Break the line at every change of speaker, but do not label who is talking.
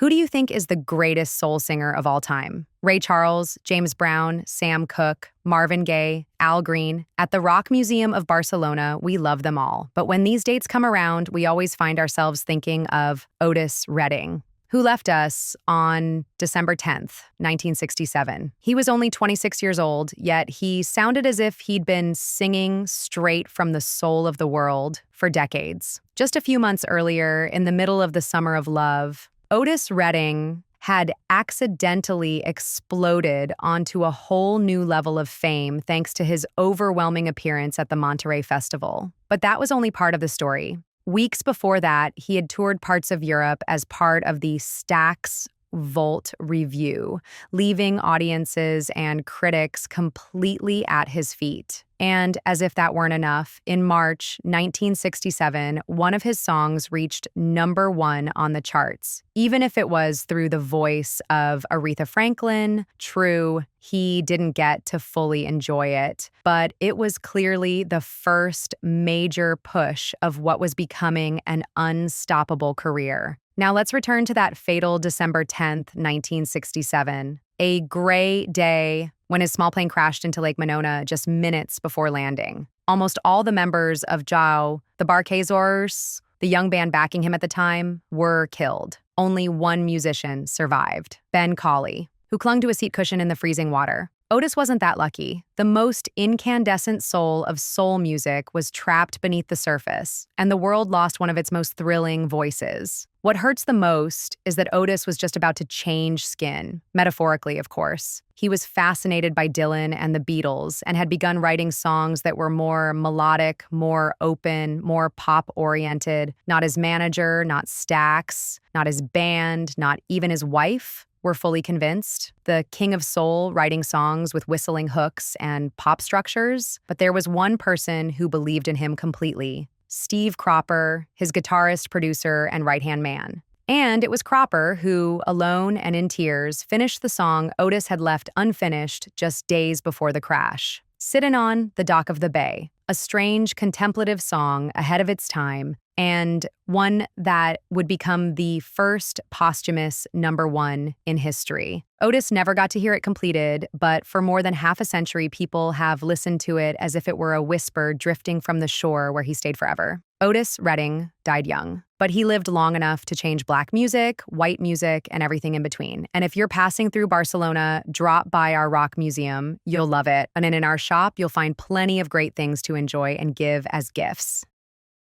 Who do you think is the greatest soul singer of all time? Ray Charles, James Brown, Sam Cooke, Marvin Gaye, Al Green. At the Rock Museum of Barcelona, we love them all. But when these dates come around, we always find ourselves thinking of Otis Redding, who left us on December 10th, 1967. He was only 26 years old, yet he sounded as if he'd been singing straight from the soul of the world for decades. Just a few months earlier, in the middle of the summer of love, Otis Redding had accidentally exploded onto a whole new level of fame thanks to his overwhelming appearance at the Monterey festival. But that was only part of the story. Weeks before that, he had toured parts of Europe as part of the Stax Revue, leaving audiences and critics completely at his feet. And as if that weren't enough, in March 1967, one of his songs reached #1 on the charts. Even if it was through the voice of Aretha Franklin, true, he didn't get to fully enjoy it, but it was clearly the first major push of what was becoming an unstoppable career. Now let's return to that fatal December 10th, 1967, a gray day when his small plane crashed into Lake Monona just minutes before landing. Almost all the members of Joao, the Barquezors, the young band backing him at the time, were killed. Only one musician survived, Ben Cauley, who clung to a seat cushion in the freezing water. Otis wasn't that lucky. The most incandescent soul of soul music was trapped beneath the surface, and the world lost one of its most thrilling voices. What hurts the most is that Otis was just about to change skin, metaphorically, of course. He was fascinated by Dylan and the Beatles and had begun writing songs that were more melodic, more open, more pop-oriented. Not his manager, not Stax, not his band, not even his wife were fully convinced. The king of soul writing songs with whistling hooks and pop structures. But there was one person who believed in him completely. Steve Cropper, his guitarist, producer, and right-hand man. And it was Cropper who, alone and in tears, finished the song Otis had left unfinished just days before the crash. Sittin' on the Dock of the Bay, a strange contemplative song ahead of its time, and one that would become the first posthumous #1 in history. Otis never got to hear it completed, but for more than half a century, people have listened to it as if it were a whisper drifting from the shore where he stayed forever. Otis Redding died young, but he lived long enough to change black music, white music, and everything in between. And if you're passing through Barcelona, drop by our Rock Museum. You'll love it. And in our shop, you'll find plenty of great things to enjoy and give as gifts.